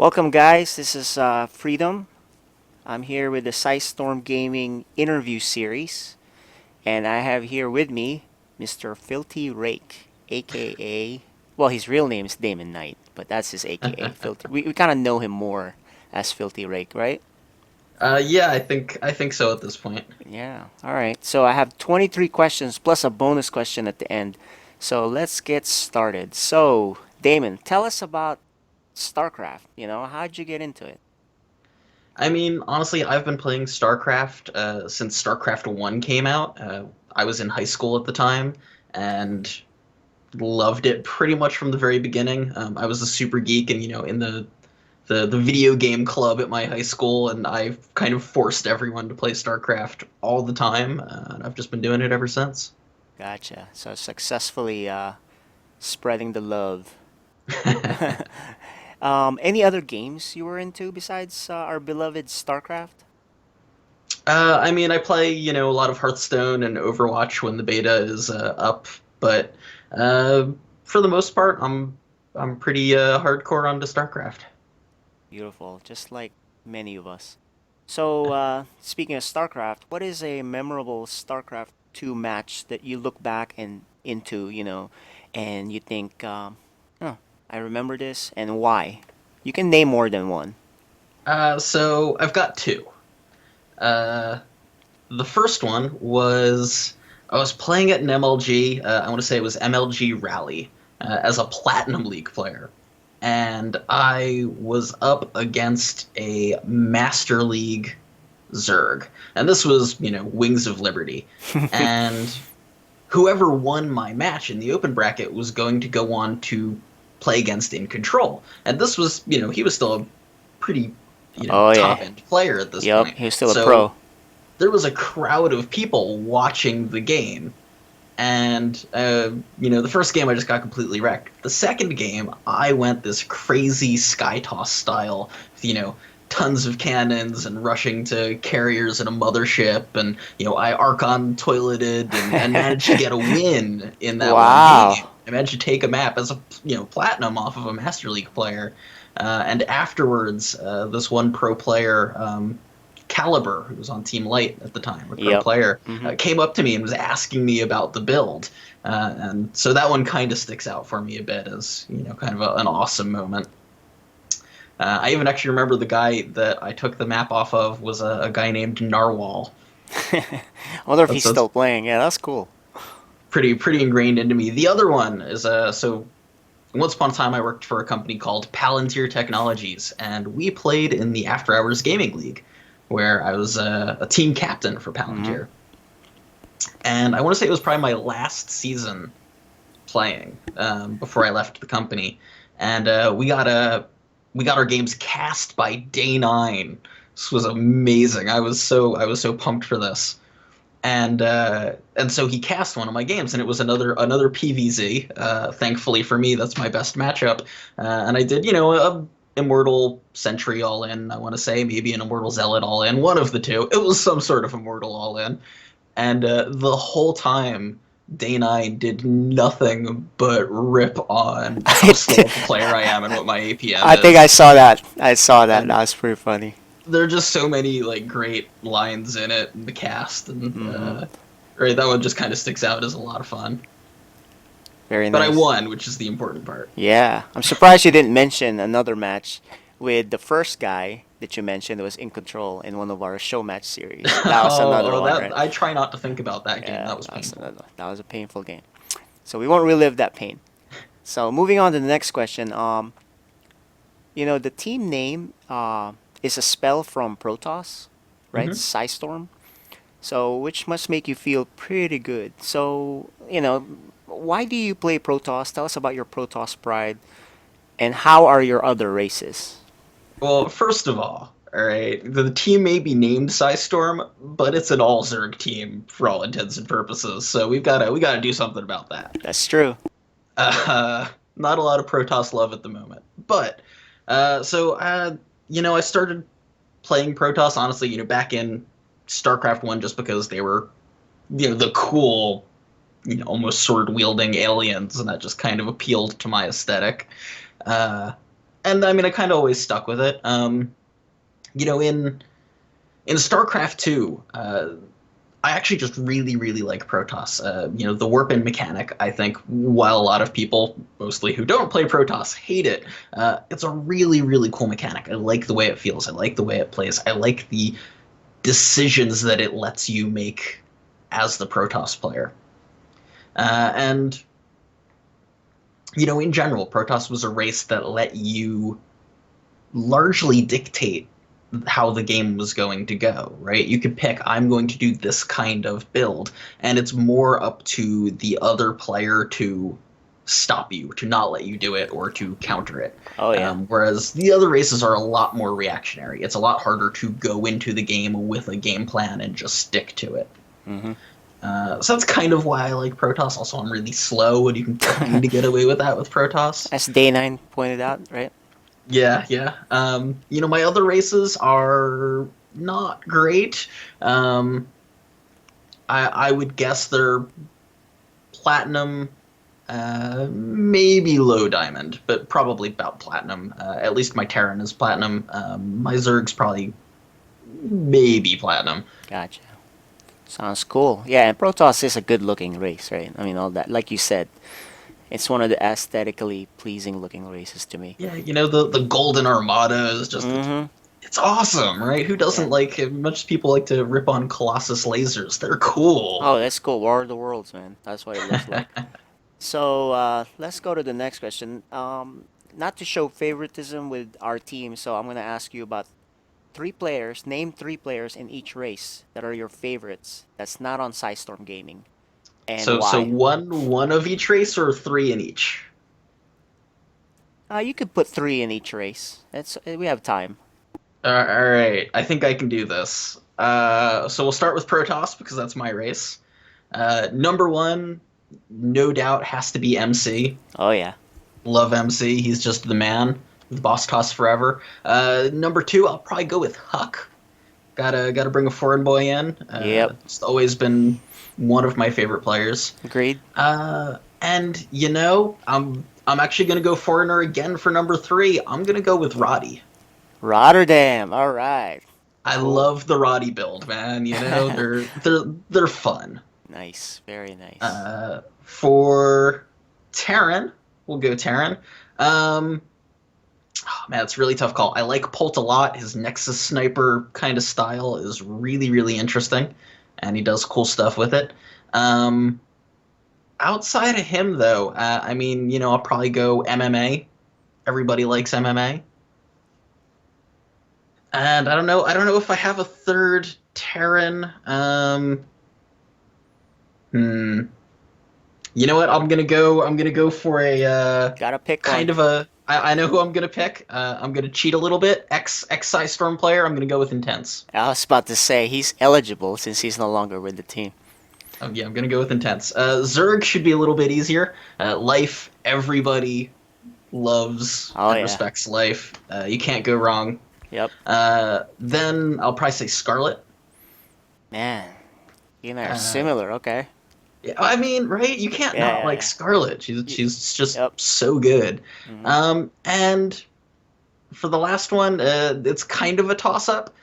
Welcome, guys. This is Freedom. I'm here with the Storm Gaming interview series, and I have here with me Mr. Filthy Rake, aka, well, his real name is Damen Knight, but that's his aka. Filthy. We kind of know him more as Filthy Rake, right? Yeah, I think so at this point. Yeah. All right. So I have 23 questions plus a bonus question at the end. So let's get started. So, Damon, tell us about StarCraft. How'd you get into it? I mean, honestly, I've been playing StarCraft since StarCraft 1 came out. I was in high school at the time and loved it pretty much from the very beginning. I was a super geek and, in the video game club at my high school, and I kind of forced everyone to play StarCraft all the time, and I've just been doing it ever since. Gotcha. So successfully spreading the love. Any other games you were into besides our beloved StarCraft? I mean, I play, a lot of Hearthstone and Overwatch when the beta is up, but uh, for the most part, I'm pretty hardcore onto StarCraft. Beautiful, just like many of us. So, speaking of StarCraft, what is a memorable StarCraft 2 match that you look back and into, and you think, oh, I remember this, and why? You can name more than one. So I've got two. Uh, the first one was I was playing at an MLG. I want to say it was MLG Rally as a Platinum League player, and I was up against a Master League Zerg, and this was Wings of Liberty, and whoever won my match in the open bracket was going to go on to play against In Control, and this was he was still a pretty Oh top yeah, end player at this yep, point, he was still a so pro. there was a crowd of people watching the game. And the first game I just got completely wrecked. The second game, I went this crazy sky toss style, with, tons of cannons and rushing to carriers in a mothership, and I Archon toileted and managed to get a win in that one game. Wow. I managed to take a map as a platinum off of a Master League player, and afterwards, this one pro player. Caliber, who was on Team Light at the time, a pro Yep. player, Hmm. came up to me and was asking me about the build. And so that one kind of sticks out for me a bit as, kind of an awesome moment. I even actually remember the guy that I took the map off of was a guy named Narwhal. I wonder if he's That's still playing. Yeah, that's cool. pretty ingrained into me. The other one is so once upon a time I worked for a company called Palantir Technologies, and we played in the After Hours Gaming League, where I was a team captain for Hmm. Palantir. And I want to say it was probably my last season playing before I left the company, and we got our games cast by Day 9. This was amazing. I was so pumped for this, and so he cast one of my games, and it was another PVZ. Thankfully for me, that's my best matchup, and I did a Immortal Sentry all in. I want to say maybe an Immortal Zealot all in, one of the two. It was some sort of Immortal all in, and the whole time, Day 9 did nothing but rip on how I, slow of a player I am and what my APM I think I is. saw that. I saw that. And That was pretty funny. there are just so many like great lines in it, in the cast, and Hmm. right, that one just kind of sticks out as a lot of fun. Very But I nice. won, which is the important part. Yeah, I'm surprised you didn't mention another match with the first guy that you mentioned that was in control in one of our show match series. That was another one, That right? I try not to think about that game. Yeah, That was that was painful. another. That was a painful game. So we won't relive that pain. So moving on to the next question. The team name is a spell from Protoss, right? Hmm. Psystorm. So which must make you feel pretty good. So why do you play Protoss? Tell us about your Protoss pride, and how are your other races? Well, first of all right, the team may be named Storm, but it's an all Zerg team for all intents and purposes. So we gotta do something about that. That's true. Uh, Not a lot of Protoss love at the moment, but I started playing Protoss honestly, back in StarCraft 1 just because they were, the cool, almost sword wielding aliens, and that just kind of appealed to my aesthetic. Uh, and I mean, I kind of always stuck with it. You know, in StarCraft 2, I actually just really, really like Protoss. You know, the warp-in mechanic, I think, while a lot of people, mostly who don't play Protoss, hate it, it's a really, really cool mechanic. I like the way it feels. I like the way it plays. I like the decisions that it lets you make as the Protoss player. And, you know, in general, Protoss was a race that let you largely dictate how the game was going to go, right? You could pick, I'm going to do this kind of build, and it's more up to the other player to stop you, to not let you do it, or to counter it. Oh yeah. Whereas the other races are a lot more reactionary. It's a lot harder to go into the game with a game plan and just stick to it. Mm-hmm. So that's kind of why I like Protoss. Also, I'm really slow, and you can kind of get away with that with Protoss. As Day9 pointed out, right? Yeah, yeah. You know, my other races are not great. I would guess they're platinum, maybe low diamond, but probably about platinum. At least my Terran is platinum. My Zerg's probably maybe platinum. Gotcha. Sounds cool. Yeah, and Protoss is a good-looking race, right? I mean, all that, like you said, it's one of the aesthetically pleasing looking races to me. Yeah, you know, the Golden Armada is just Mm-hmm. it's awesome, right? Who doesn't Yeah. like it? Much people like to rip on Colossus lasers. They're cool. Oh, that's cool. War of the Worlds, man. That's what it looks like. So let's go to the next question. Not to show favoritism with our team, so I'm gonna ask you about three players. Name three players in each race that are your favorites. That's not on Storm Gaming, and So why. one of each race or three in each? You could put three in each race. That's we have time. All right, I think I can do this. So we'll start with Protoss because that's my race. Number one, no doubt, has to be MC. Oh yeah. Love MC. He's just the man. The boss toss forever. Number two, I'll probably go with Huck. Gotta bring a foreign boy in. Yep. It's always been one of my favorite players. Agreed. And you know, I'm actually gonna go foreigner again for number three. I'm gonna go with Roddy. Rotterdam. All right. I Cool. love the Roddy build, man. You know, they're fun. Nice. Very nice. For Terran, we'll go Terran. Oh, man, it's a really tough call. I like Polt a lot. His Nexus sniper kind of style is really, really interesting, and he does cool stuff with it. Um, Outside of him, though, I mean, you know, I'll probably go MMA. Everybody likes MMA. And I don't know. I don't know if I have a third Terran. Hmm. You know what? I'm gonna go. I'm gonna go for a Gotta pick kind one. of a. I know who I'm gonna pick. I'm gonna cheat a little bit. Size Storm player. I'm gonna go with Intense. I was about to say he's eligible since he's no longer with the team. Yeah, I'm gonna go with Intense. Zerg should be a little bit easier. Life. Everybody loves Oh and yeah. respects Life. You can't go wrong. Yep. Then I'll probably say Scarlet. Man, you and I are Uh, similar. Okay. Yeah, I mean, right? You can't Yeah, not yeah, like yeah. Scarlet. Y- She's just Yep. so good. Hmm. And for the last one, it's kind of a toss up.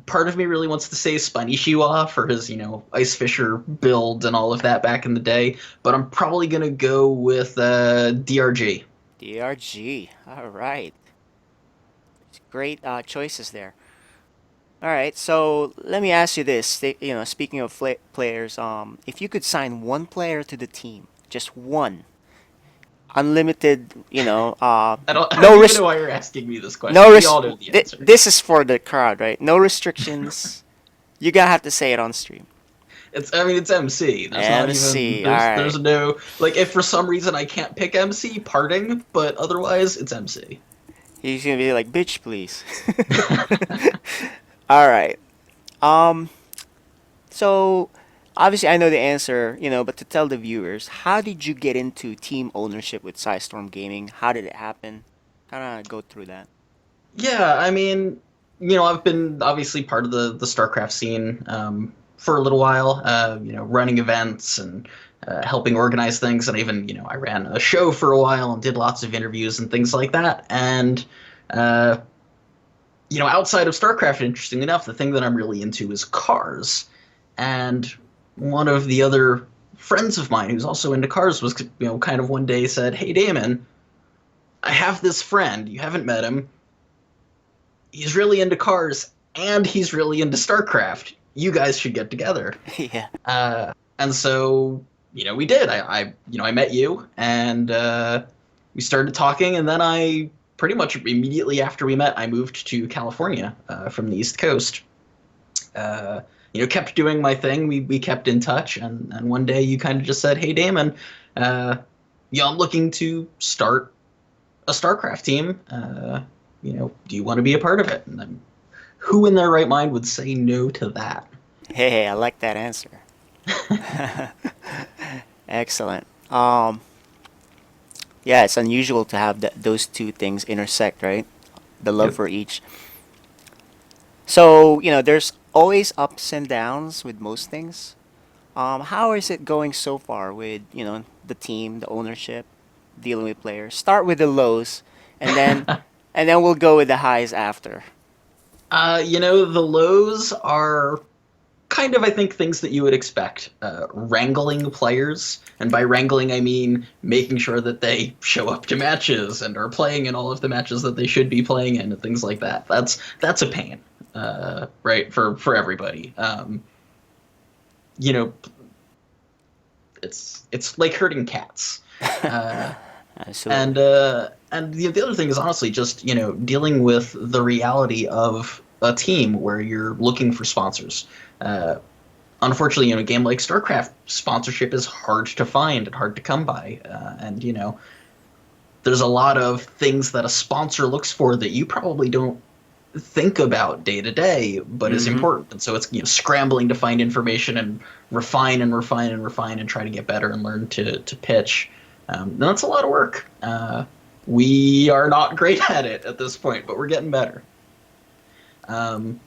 Part of me really wants to say Spanishiwa for his, you know, Ice Fisher build and all of that back in the day, but I'm probably gonna go with DRG. DRG. All right. Great choices there. All right. So let me ask you this. You know, speaking of players, if you could sign one player to the team, just one, unlimited. You know, I no don't even know risk. why you're asking me this question. No We risk. all know the answer. This is for the crowd, right? No restrictions. You gotta have to say it on stream. I mean, it's MC. There's not even MC. All there's right. no like if for some reason I can't pick MC, parting, but otherwise it's MC. He's gonna be like, bitch, please. All right. Um. So obviously, I know the answer, you know, but to tell the viewers, how did you get into team ownership with Storm Gaming? How did it happen? Kind of go through that. Yeah, I mean, you know, I've been obviously part of the StarCraft scene for a little while. You know, running events and helping organize things, and even I ran a show for a while and did lots of interviews and things like that. And outside of StarCraft, interestingly enough, the thing that I'm really into is cars. And one of the other friends of mine who's also into cars was, kind of one day said, "Hey, Damon, I have this friend. You haven't met him. He's really into cars and he's really into StarCraft. You guys should get together." Yeah. And so, we did. I met you, and we started talking, and then I pretty much immediately after we met, I moved to California from the East Coast. Kept doing my thing. We kept in touch, and one day you kind of just said, "Hey, Damon, I'm looking to start a StarCraft team. Do you want to be a part of it?" And who in their right mind would say no to that? Hey, I like that answer. Excellent. Yeah, it's unusual to have those two things intersect, right? The love Yep. for each. So, there's always ups and downs with most things. How is it going so far with, the team, the ownership, dealing with players? Start with the lows, and then and then we'll go with the highs after. The lows are kind of, I think, things that you would expect. Wrangling players, and by wrangling I mean making sure that they show up to matches and are playing in all of the matches that they should be playing in, and things like that. That's a pain, right, for everybody. You know, it's like herding cats. Uh, Absolutely. and the other thing is honestly just dealing with the reality of a team where you're looking for sponsors. Uh, Unfortunately, a game like StarCraft, sponsorship is hard to find and hard to come by, and there's a lot of things that a sponsor looks for that you probably don't think about day to day, but is Mm-hmm. important. And so it's scrambling to find information and refine and refine and refine and try to get better and learn to pitch. And that's a lot of work. We are not great at it at this point, but we're getting better. Um,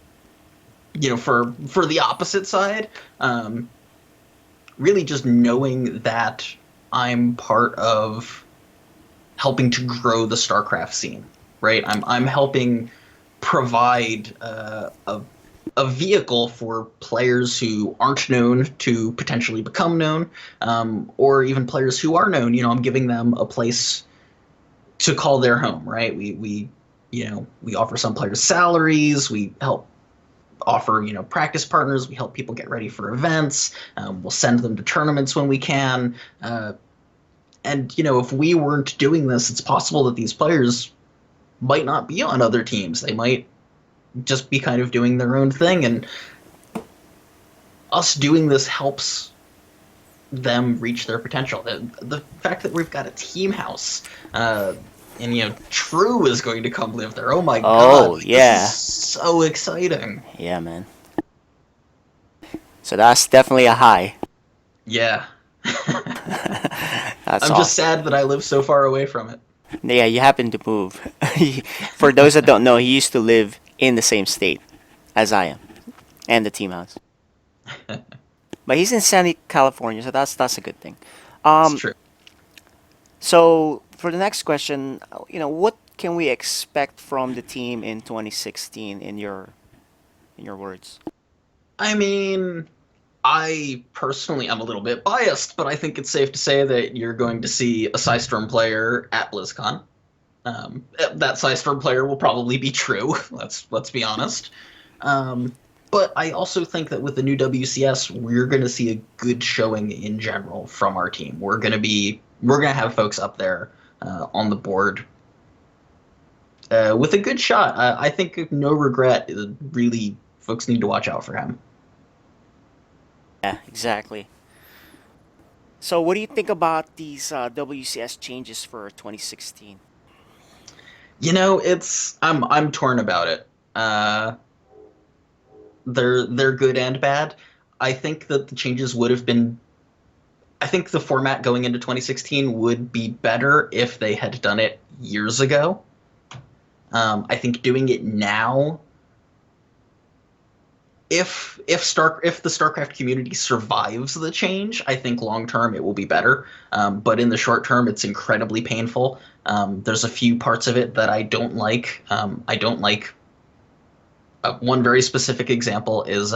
for the opposite side, really just knowing that I'm part of helping to grow the StarCraft scene, right? I'm helping provide a vehicle for players who aren't known to potentially become known, or even players who are known. I'm giving them a place to call their home, right? We offer some players salaries. We help offer practice partners. We help people get ready for events. We'll send them to tournaments when we can. And if we weren't doing this, it's possible that these players might not be on other teams. They might just be kind of doing their own thing, and us doing this helps them reach their potential. The fact that we've got a team house, and True is going to come live there. Oh my god, Oh, this is yeah. so exciting. Yeah, man. So that's definitely a high. Yeah. That's I'm just awesome. sad that I live so far away from it. Yeah, you happen to move. For those that don't know, he used to live in the same state as I am, and the team house. But he's in San California, so that's a good thing. It's Um, true. so for the next question, what can we expect from the team in 2016 in your words? I mean, I personally am a little bit biased, but I think it's safe to say that you're going to see a Psystorm player at BlizzCon. That Psystorm player will probably be true. Let's be honest. But I also think that with the new WCS, we're going to see a good showing in general from our team. We're gonna have folks up there on the board with a good shot. I think no regret. Really, folks need to watch out for him. Yeah, exactly. So what do you think about these WCS changes for 2016? I'm torn about it. Uh, they're good and bad. I think that the changes would have been. I think the format going into 2016 would be better if they had done it years ago. I think doing it now if the StarCraft community survives the change, I think long term it will be better. But in the short term, it's incredibly painful. There's a few parts of it that I don't like. I don't like one very specific example is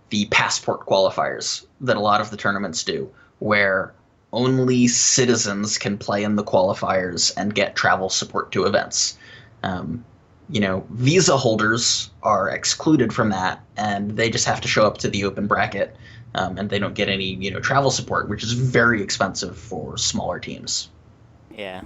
the passport qualifiers that a lot of the tournaments do, where only citizens can play in the qualifiers and get travel support to events. Um, visa holders are excluded from that, and they just have to show up to the open bracket, and they don't get any, travel support, which is very expensive for smaller teams. Yeah.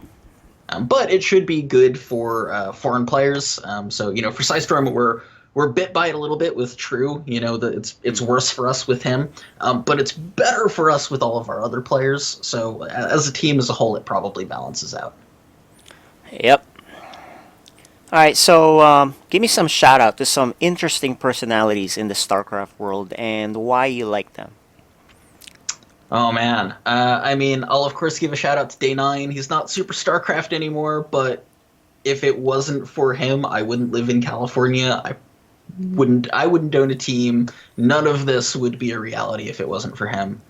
But it should be good for foreign players. So for Psystorm, we're bit by it a little bit with True. That it's worse for us with him, but it's better for us with all of our other players. So as a team as a whole, it probably balances out. Yep. All right, so give me some shout out to some interesting personalities in the StarCraft world and why you like them. Oh man, I'll of course give a shout out to Day9. He's not Super StarCraft anymore, but if it wasn't for him, I wouldn't live in California. I wouldn't own a team. None of this would be a reality if it wasn't for him.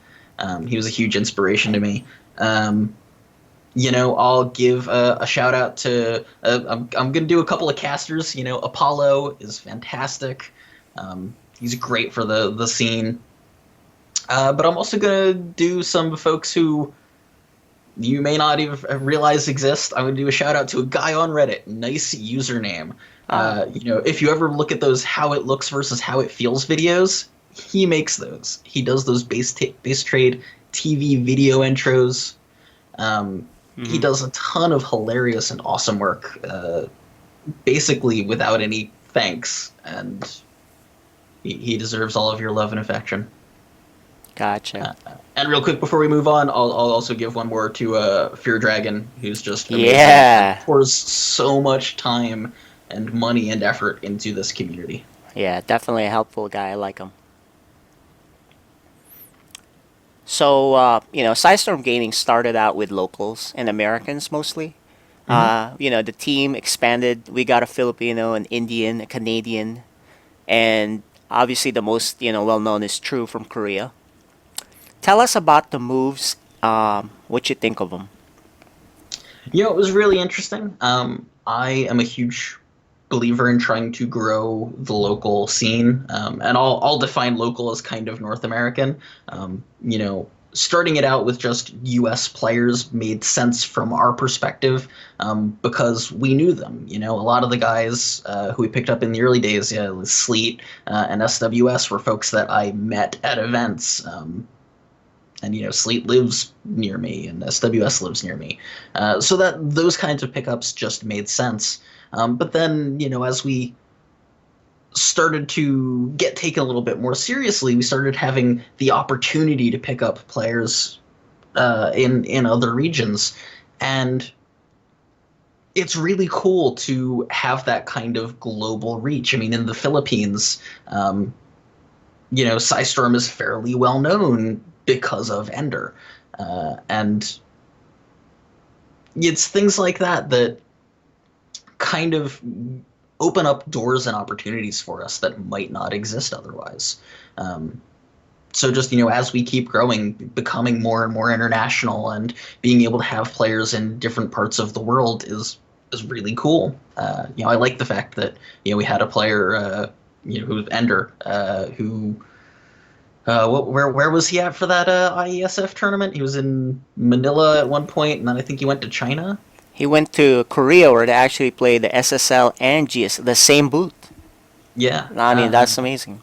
He was a huge inspiration to me. I'll give a shout out to. I'm gonna do a couple of casters. Apollo is fantastic. He's great for the scene. But I'm also gonna do some folks who you may not even realize exist. I'm gonna do a shout out to a guy on Reddit. Nice username. If you ever look at those how it looks versus how it feels videos, he makes those. He does those base trade TV video intros. He does a ton of hilarious and awesome work, basically without any thanks, and he deserves all of your love and affection. Gotcha. And real quick before we move on, I'll also give one more to Fear Dragon, who's just amazing. Yeah. And pours so much time and money and effort into this community. Yeah, definitely a helpful guy. I like him. So, Sidestorm Gaming started out with locals and Americans mostly. The team expanded. We got a Filipino, an Indian, a Canadian, and obviously the most, well known is True from Korea. Tell us about the moves. What you think of them? It was really interesting. I am a huge believer in trying to grow the local scene, and I'll define local as kind of North American. Starting it out with just U.S. players made sense from our perspective, because we knew them. A lot of the guys who we picked up in the early days, Sleet and SWS, were folks that I met at events. And Sleet lives near me, and SWS lives near me, so that those kinds of pickups just made sense. But then, as we started to get taken a little bit more seriously, we started having the opportunity to pick up players in other regions, and it's really cool to have that kind of global reach. In the Philippines, Psystorm is fairly well known because of Ender, and it's things like that kind of open up doors and opportunities for us that might not exist otherwise. So just, as we keep growing, becoming more and more international and being able to have players in different parts of the world is really cool. I like the fact that, we had a player, who's Ender, who, where was he at for that IESF tournament? He was in Manila at one point, and then I think he went to China. He went to Korea where they actually play the SSL and GS, the same booth. Yeah. That's amazing.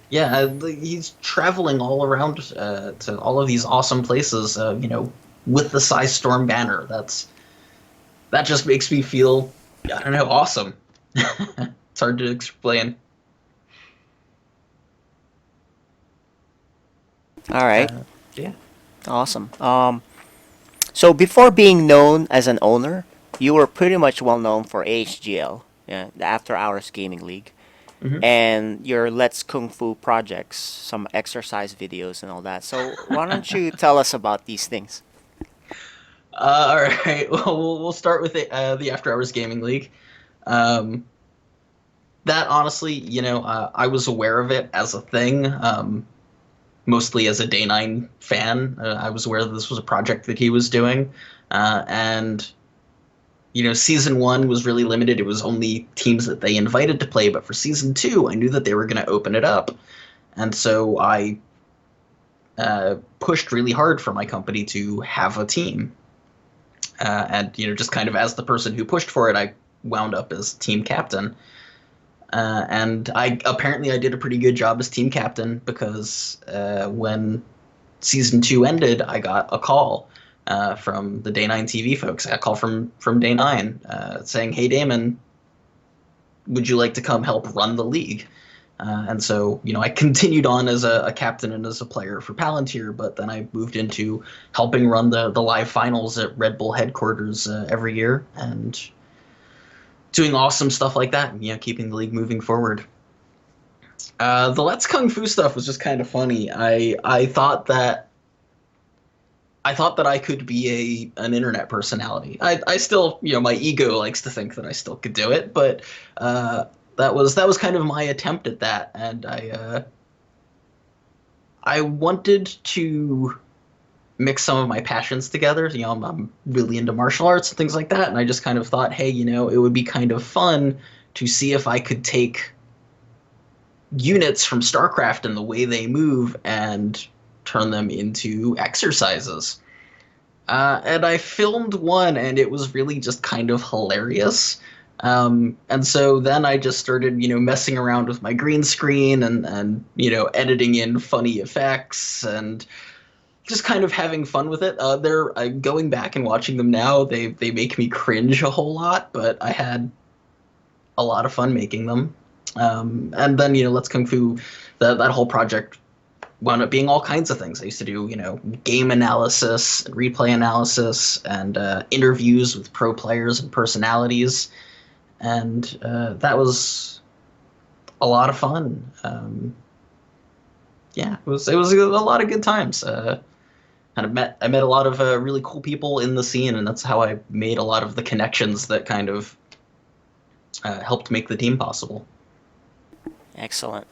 Yeah, he's traveling all around to all of these awesome places, with the Psystorm banner. That just makes me feel, I don't know, awesome. It's hard to explain. All right. Yeah. Awesome. So before being known as an owner, you were pretty much well known for AHGL, the After Hours Gaming League, and your Let's Kung Fu projects, some exercise videos and all that. So why don't you tell us about these things? All right. Well, we'll start with the After Hours Gaming League. That honestly, I was aware of it as a thing, mostly as a Day 9 fan. I was aware that this was a project that he was doing. And season one was really limited. It was only teams that they invited to play. But for season two, I knew that they were going to open it up. And so I pushed really hard for my company to have a team. And just kind of as the person who pushed for it, I wound up as team captain. And I did a pretty good job as team captain because when season two ended, I got a call from the Day 9 TV folks. I got a call from Day 9 saying, "Hey, Damon, would you like to come help run the league?" And so, I continued on as a captain and as a player for Palantir, but then I moved into helping run the live finals at Red Bull headquarters every year and doing awesome stuff like that, and, keeping the league moving forward. The Let's Kung Fu stuff was just kind of funny. I thought that I could be an internet personality. I still, my ego likes to think that I still could do it, but that was kind of my attempt at that, and I wanted to mix some of my passions together. I'm really into martial arts and things like that, and I just kind of thought, hey, it would be kind of fun to see if I could take units from StarCraft and the way they move and turn them into exercises. And I filmed one, and it was really just kind of hilarious. And so then I just started, messing around with my green screen and editing in funny effects and just kind of having fun with it. They're going back and watching them now. They make me cringe a whole lot, but I had a lot of fun making them. And then Let's Kung Fu, that whole project wound up being all kinds of things. I used to do game analysis, and replay analysis, and interviews with pro players and personalities, and that was a lot of fun. Yeah, it was a lot of good times. I met a lot of really cool people in the scene, and that's how I made a lot of the connections that kind of helped make the team possible. Excellent.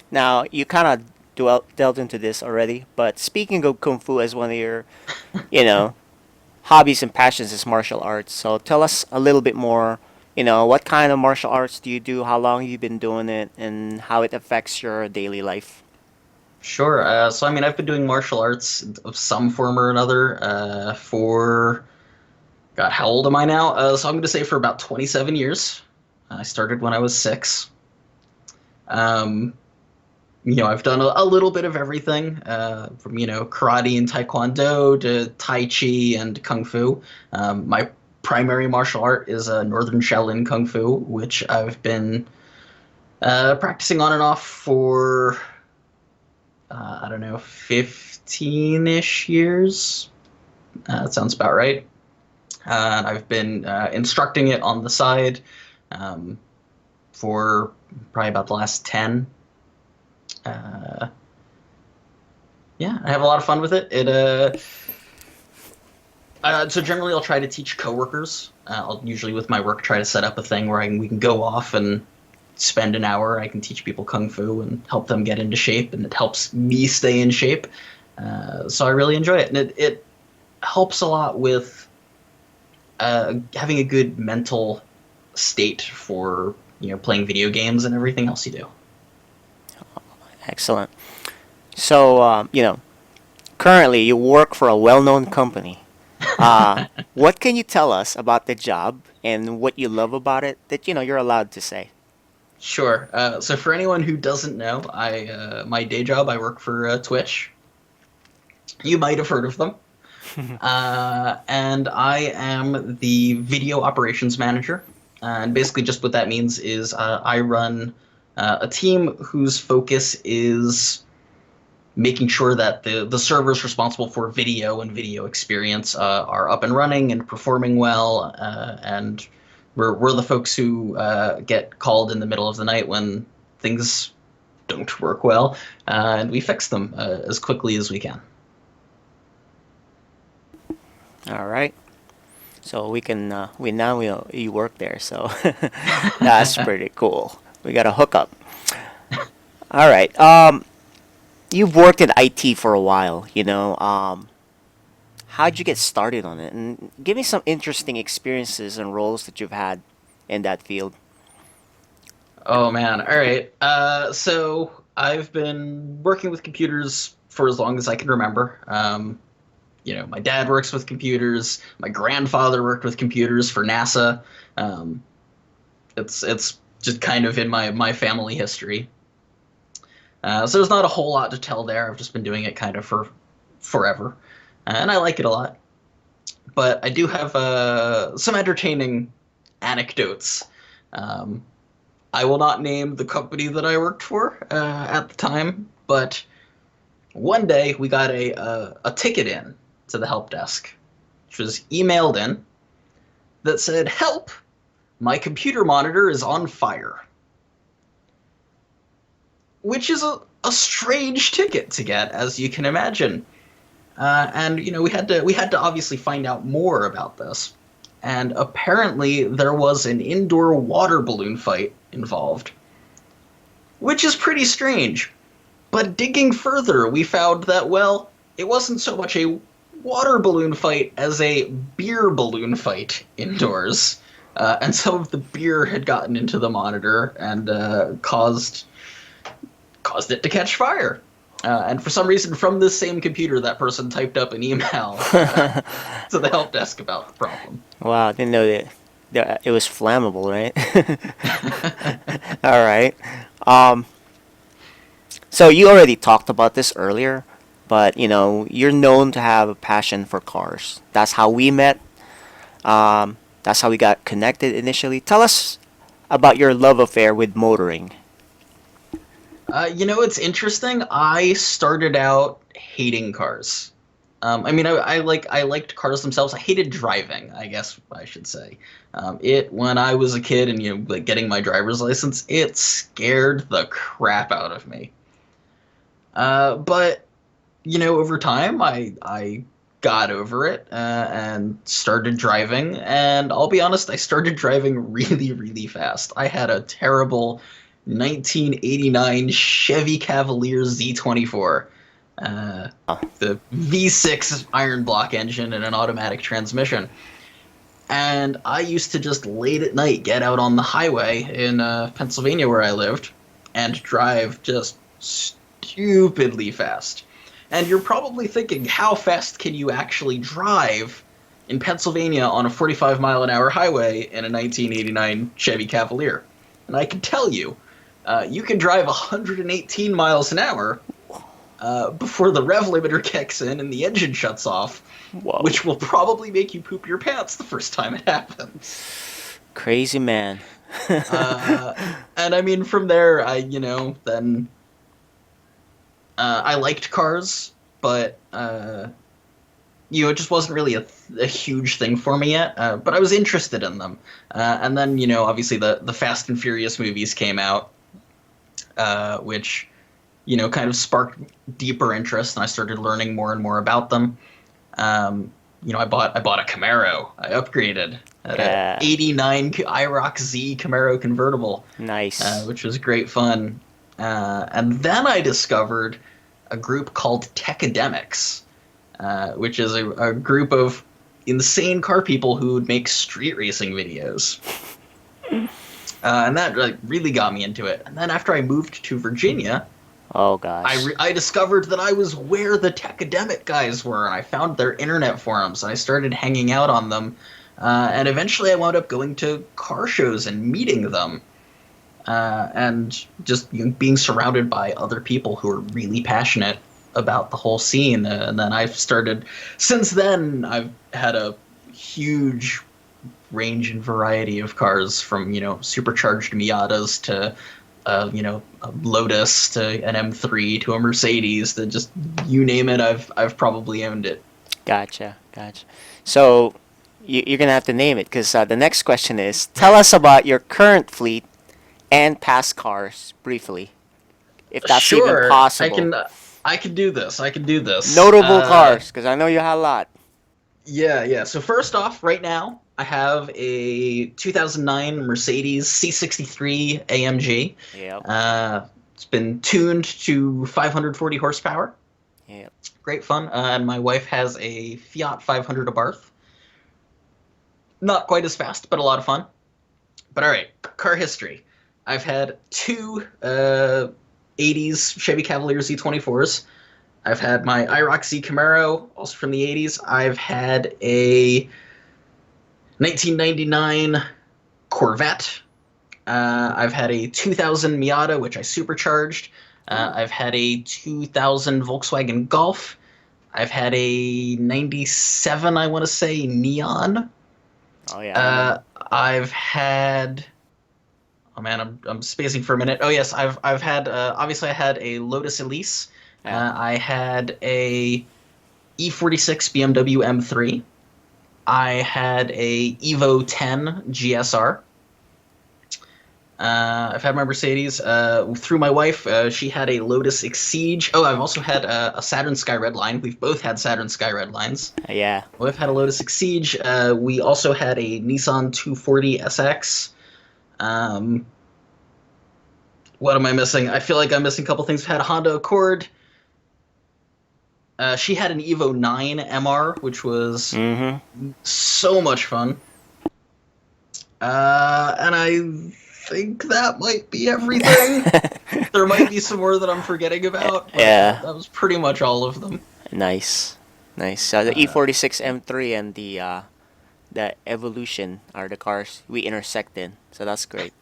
Now, you kind of delved into this already, but speaking of Kung Fu as one of your, you know, hobbies and passions is martial arts. So tell us a little bit more, what kind of martial arts do you do, how long you've been doing it, and how it affects your daily life. Sure. So, I mean, I've been doing martial arts of some form or another for, God, how old am I now? So I'm going to say for about 27 years. I started when I was 6. Um, I've done a little bit of everything, from karate and taekwondo to tai chi and kung fu. My primary martial art is Northern Shaolin Kung Fu, which I've been practicing on and off for I don't know, 15-ish years. That sounds about right. And I've been instructing it on the side um, for probably about the last 10. Uh, yeah, I have a lot of fun with it. So generally, I'll try to teach coworkers. I'll usually, with my work, try to set up a thing where we can go off and spend an hour. I can teach people kung fu and help them get into shape, and it helps me stay in shape. So I really enjoy it, and it helps a lot with having a good mental state for playing video games and everything else you do. Excellent. So, currently you work for a well-known company. What can you tell us about the job and what you love about it that you're allowed to say? Sure. So for anyone who doesn't know, my day job, I work for Twitch. You might have heard of them. And I am the video operations manager. And basically, just what that means is I run a team whose focus is making sure that the servers responsible for video and video experience are up and running and performing well. And we're the folks who get called in the middle of the night when things don't work well, and we fix them as quickly as we can. All right. So we can we now we know you work there, so that's pretty cool. We got a hookup. All right. You've worked in IT for a while. How'd you get started on it? And give me some interesting experiences and roles that you've had in that field. Oh man. All right. So I've been working with computers for as long as I can remember. My dad works with computers. My grandfather worked with computers for NASA. Um, it's just kind of in my family history. So there's not a whole lot to tell there. I've just been doing it kind of for forever, and I like it a lot. But I do have some entertaining anecdotes. Um, I will not name the company that I worked for at the time, but one day we got a ticket in to the help desk, which was emailed in that said, "Help! My computer monitor is on fire." Which is a strange ticket to get, as you can imagine. And we had to obviously find out more about this. And apparently there was an indoor water balloon fight involved, which is pretty strange. But digging further, we found that, well, it wasn't so much a water balloon fight as a beer balloon fight indoors. And some of the beer had gotten into the monitor and caused it to catch fire. And for some reason, from this same computer, that person typed up an email to the help desk about the problem. Wow, I didn't know that it was flammable, right? All right. Um, so you already talked about this earlier, but you're known to have a passion for cars. That's how we met. That's how we got connected initially. Tell us about your love affair with motoring. It's interesting. I started out hating cars. I liked cars themselves. I hated driving, I guess I should say. It when I was a kid and like getting my driver's license, it scared the crap out of me. But over time, I got over it and started driving. And I'll be honest, I started driving really, really fast. I had a terrible 1989 Chevy Cavalier Z24, Oh, the V6 iron block engine and an automatic transmission. And I used to just late at night get out on the highway in Pennsylvania where I lived and drive just stupidly fast. And you're probably thinking, how fast can you actually drive in Pennsylvania on a 45-mile-an-hour highway in a 1989 Chevy Cavalier? And I can tell you, you can drive 118 miles an hour before the rev limiter kicks in and the engine shuts off, whoa. which will probably make you poop your pants the first time it happens. Crazy man. And I mean, from there, then I liked cars, but it just wasn't really a huge thing for me yet. But I was interested in them, and then obviously the Fast and Furious movies came out, which kind of sparked deeper interest, and I started learning more and more about them. I bought a Camaro. I upgraded at Yeah. a '89 IROC Z Camaro convertible, Nice. which was great fun. And then I discovered a group called Techademics, which is a group of insane car people who would make street racing videos. And that really got me into it. And then after I moved to Virginia, Oh gosh. I discovered that I was where the Techademic guys were, and I found their internet forums, and I started hanging out on them. And eventually I wound up going to car shows and meeting them. And just being surrounded by other people who are really passionate about the whole scene. And then since then, I've had a huge range and variety of cars from, supercharged Miatas to, a Lotus to an M3 to a Mercedes, that just, you name it, I've probably owned it. Gotcha. So you're gonna have to name it because the next question is: tell us about your current fleet and past cars briefly, if that's even Sure, possible. I can do this. I can do this. Notable cars, because I know you have a lot. Yeah. So first off, right now, I have a 2009 Mercedes C63 AMG. Yep. It's been tuned to 540 horsepower. Yep. Great fun. And my wife has a Fiat 500 Abarth. Not quite as fast, but a lot of fun. But all right, car history. I've had two 80s Chevy Cavalier Z24s. I've had my IROC Z Camaro, also from the 80s. I've had a 1999 Corvette. I've had a 2000 Miata, which I supercharged. I've had a 2000 Volkswagen Golf. I've had a 97, I want to say, Neon. Oh yeah. I've had. Oh man, I'm spacing for a minute. Oh yes, I've had obviously I had a Lotus Elise. Yeah. I had a E46 BMW M3. I had a Evo 10 GSR. I've had my Mercedes. Through my wife, she had a Lotus Exige. Oh, I've also had a Saturn Sky Redline. We've both had Saturn Sky Redlines. Yeah. We've had a Lotus Exige. We also had a Nissan 240 SX. What am I missing? I feel like I'm missing a couple things. We've had a Honda Accord. She had an Evo 9 MR, which was so much fun. And I think that might be everything. There might be some more that I'm forgetting about. But Yeah. that was pretty much all of them. Nice. So the E46 M3 and the Evolution are the cars we intersect in. So that's great.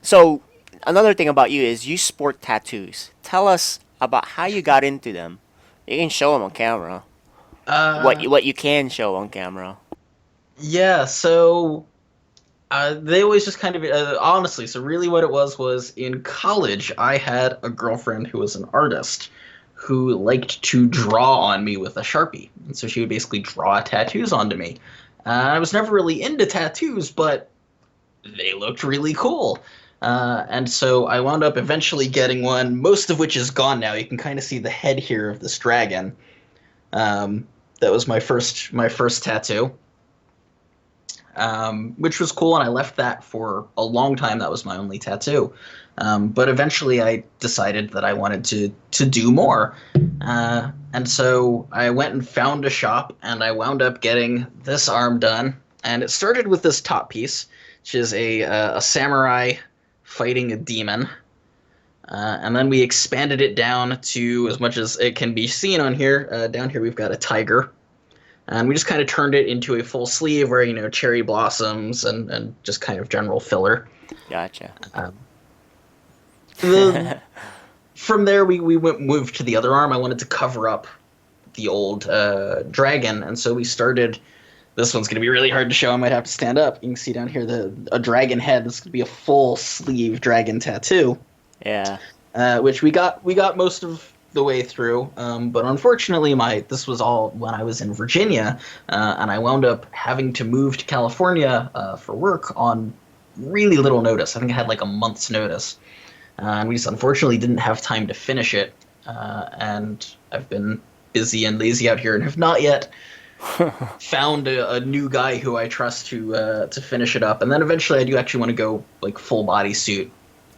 So another thing about you is you sport tattoos. Tell us about how you got into them. You can show them on camera. What you can show on camera. Yeah, so they always just kind of honestly. So really, what it was in college, I had a girlfriend who was an artist who liked to draw on me with a Sharpie, and so she would basically draw tattoos onto me. I was never really into tattoos, but they looked really cool. And so I wound up eventually getting one, most of which is gone now. You can kind of see the head here of this dragon. That was my first tattoo, which was cool, and I left that for a long time. That was my only tattoo. But eventually I decided that I wanted to do more. And so I went and found a shop, and I wound up getting this arm done. And it started with this top piece, which is a samurai fighting a demon. And then we expanded it down to as much as it can be seen on here. Down here we've got a tiger. And we just kind of turned it into a full sleeve where, cherry blossoms and just kind of general filler. Gotcha. From there, we moved to the other arm. I wanted to cover up the old dragon, and so we started. This one's going to be really hard to show. I might have to stand up. You can see down here a dragon head. This could be a full sleeve dragon tattoo. Yeah. Which we got most of the way through, but unfortunately, this was all when I was in Virginia, and I wound up having to move to California for work on really little notice. I think I had like a month's notice. And we just unfortunately didn't have time to finish it. And I've been busy and lazy out here and have not yet found a new guy who I trust to finish it up. And then eventually I do actually want to go like full body suit.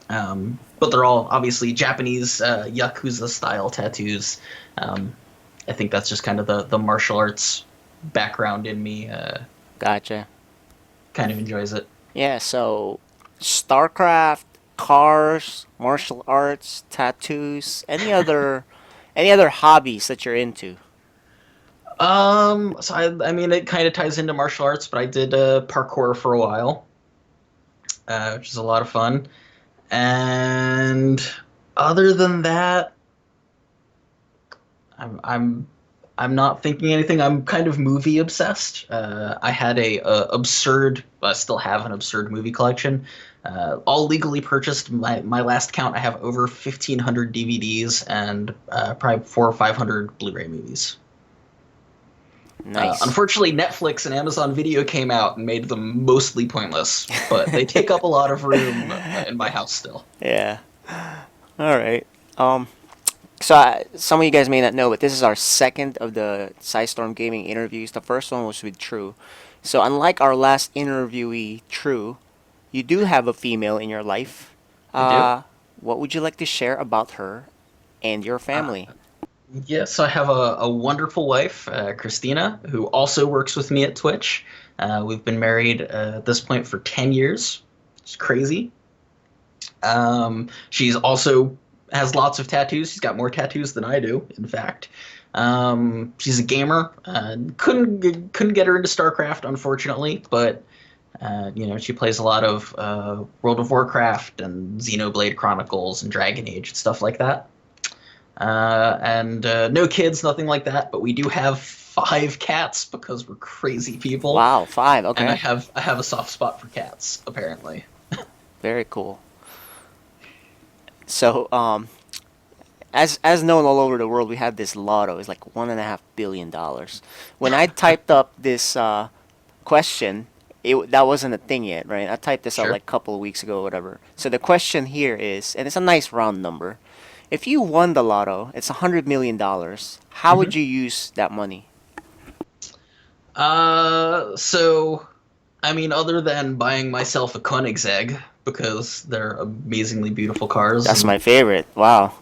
But they're all obviously Japanese Yakuza style tattoos. I think that's just kind of the martial arts background in me. Gotcha. Kind of enjoys it. Yeah, so StarCraft, cars, martial arts, tattoos, any other hobbies that you're into? So I mean, it kind of ties into martial arts, but I did parkour for a while, which is a lot of fun. And other than that, I'm not thinking anything. I'm kind of movie obsessed. I had I still have an absurd movie collection. All legally purchased. My last count, I have over 1,500 DVDs and probably 400 or 500 Blu-ray movies. Nice. Unfortunately, Netflix and Amazon Video came out and made them mostly pointless, but they take up a lot of room in my house still. Yeah. All right. So some of you guys may not know, but this is our second of the Storm Gaming interviews. The first one was with True. So unlike our last interviewee, True, you do have a female in your life. I do. What would you like to share about her and your Uh, family? yes, I have a wonderful wife, Christina, who also works with me at Twitch. We've been married at this point for 10 years. It's crazy. She's also has lots of tattoos. She's got more tattoos than I do, in fact. She's a gamer. Couldn't get her into StarCraft, unfortunately, but she plays a lot of World of Warcraft and Xenoblade Chronicles and Dragon Age and stuff like that. And no kids, nothing like that. But we do have 5 cats because we're crazy people, Wow, 5. and I Okay, have a soft spot for cats, apparently. very cool. So, as known all over the world, we have this Lotto. It's like $1.5 billion. When I typed up this question, that wasn't a thing yet, right? I typed this out Sure. like a couple of weeks ago, or whatever. So the question here is, and it's a nice round number. If you won the Lotto, it's $100 million. How hmm would you use that money? So, I mean, other than buying myself a Koenigsegg because they're amazingly beautiful cars, That's my and favorite. Wow.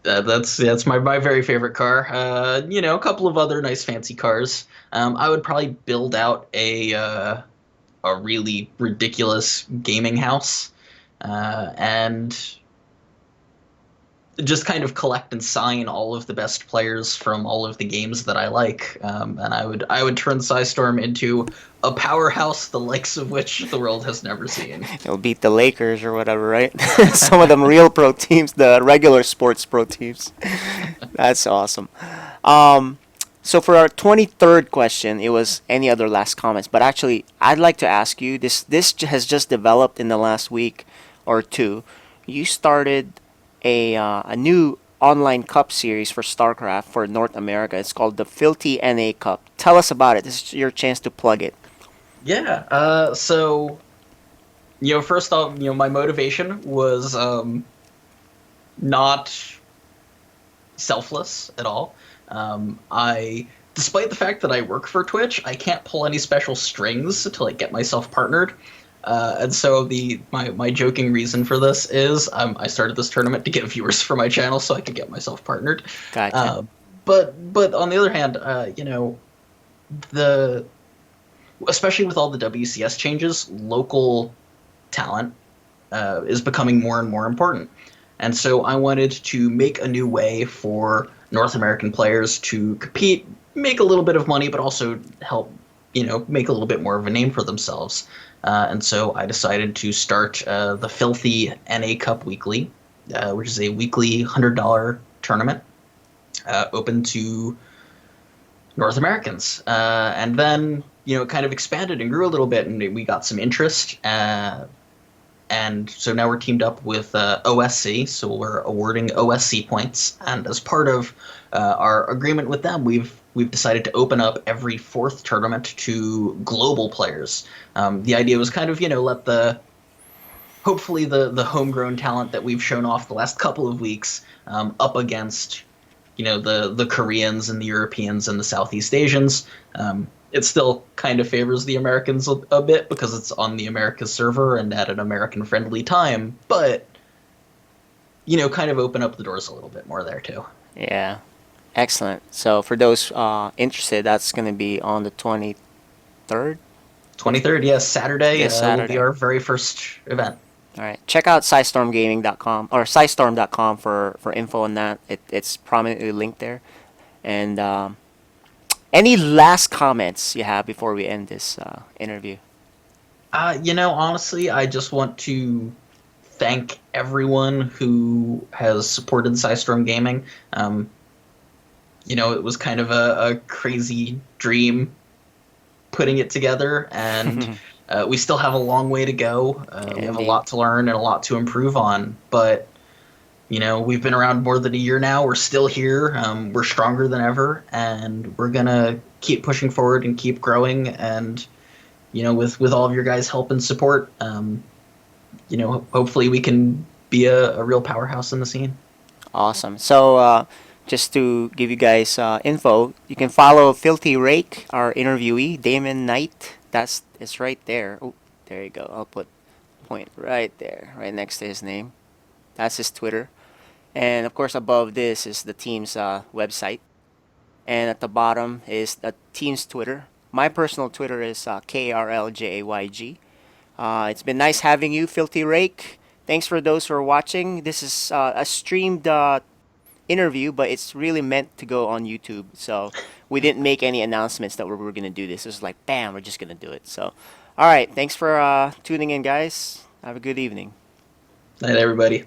that's my very favorite car. A couple of other nice fancy cars. I would probably build out a really ridiculous gaming house, and just kind of collect and sign all of the best players from all of the games that I like. And I would turn Storm into a powerhouse, the likes of which the world has never seen. It'll beat the Lakers or whatever, right? Some of them real pro teams, the regular sports pro teams. That's awesome. Um, so for our 23rd question, it was any other last comments. But actually, I'd like to ask you this. Has just developed in the last week or two. You started a new online cup series for StarCraft for North America. It's called the Filthy NA Cup. Tell us about it. This is your chance to plug it. Yeah. So first off, my motivation was not selfless at all. Despite the fact that I work for Twitch, I can't pull any special strings to like get myself partnered. And so my joking reason for this is I started this tournament to get viewers for my channel so I could get myself partnered. Gotcha. Uh, but on the other hand, the especially with all the WCS changes, local talent is becoming more and more important. And so I wanted to make a new way for North American players to compete, make a little bit of money, but also help, make a little bit more of a name for themselves. And so I decided to start the Filthy NA Cup Weekly, which is a weekly $100 tournament open to North Americans. And then, it kind of expanded and grew a little bit, and we got some interest. And so now we're teamed up with OSC, so we're awarding OSC points. And as part of our agreement with them, we've decided to open up every 4th tournament to global players. The idea was kind of let hopefully the homegrown talent that we've shown off the last couple of weeks up against the Koreans and the Europeans and the Southeast Asians. It still kind of favors the Americans a bit because it's on the Americas server and at an American-friendly time, but, kind of open up the doors a little bit more there, too. Yeah. Excellent. So for those interested, that's going to be on the 23rd, 23rd, yes, Saturday this will be Saturday. our very first event. All right. Check out SciStormGaming.com or SciStorm.com for info on that. It's prominently linked there. And any last comments you have before we end this interview? Honestly, I just want to thank everyone who has supported Psystorm Gaming. It was kind of a crazy dream putting it together, and we still have a long way to go. We have a Indeed. lot to learn and a lot to improve on, but we've been around more than a year now. We're still here. We're stronger than ever, and we're gonna keep pushing forward and keep growing. And with all of your guys' help and support, hopefully we can be a real powerhouse in the scene. Awesome. So, just to give you guys info, you can follow Filthy Rake, our interviewee, Damen Knight. It's right there. Oh, there you go. I'll put point right there, right next to his name. That's his Twitter. And of course, above this is the team's website. And at the bottom is the team's Twitter. My personal Twitter is KRLJAYG. It's been nice having you, Filthy Rake. Thanks for those who are watching. This is a streamed interview, but it's really meant to go on YouTube. So we didn't make any announcements that we were going to do this. It was like, bam, we're just going to do it. So, all right. Thanks for tuning in, guys. Have a good evening. Night, everybody.